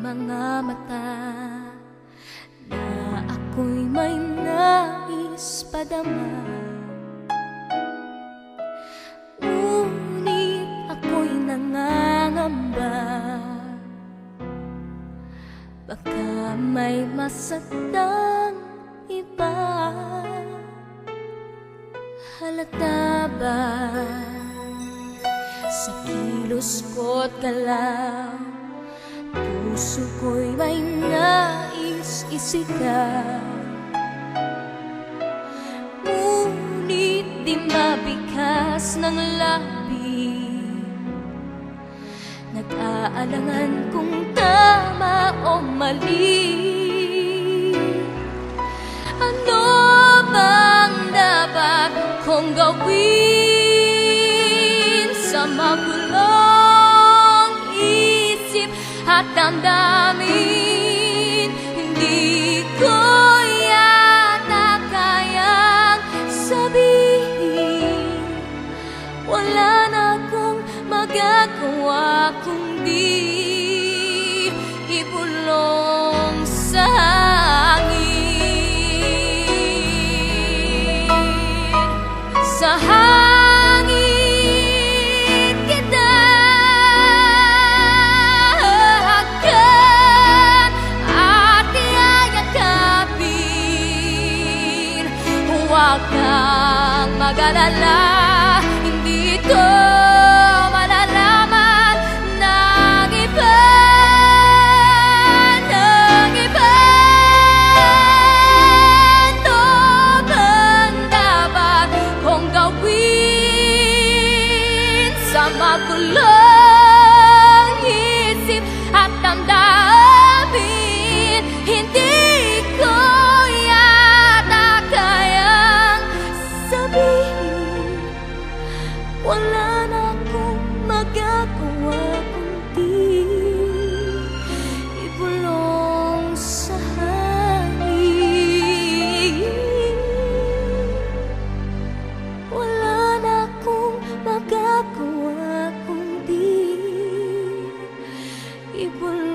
mga mata na ako'y may nais padama. Ngunit ako'y nangangamba, baka may masaktan iba. Halata ba sa kilos ko't galaw, puso ko'y may nais isigaw. Ngunit di mabikas ng labi, nag-aalangan kung tama o mali. Ano bang dapat kong gawin sa magulong isip at damdamin? Hindi ko yata kayang sabihin, wala na akong magagawa kundi ibulong sa hangin. Sa hangin kita hahakan at iyayakapin. Huwag kang mag-alala, hindi ko malalaman ng iba. Magulong isip at damdamin, hindi ko yata kayang sabihin, wala na akong magagawa kundi ibulong sa hangin. Wala na akong magagawa kundi ibulong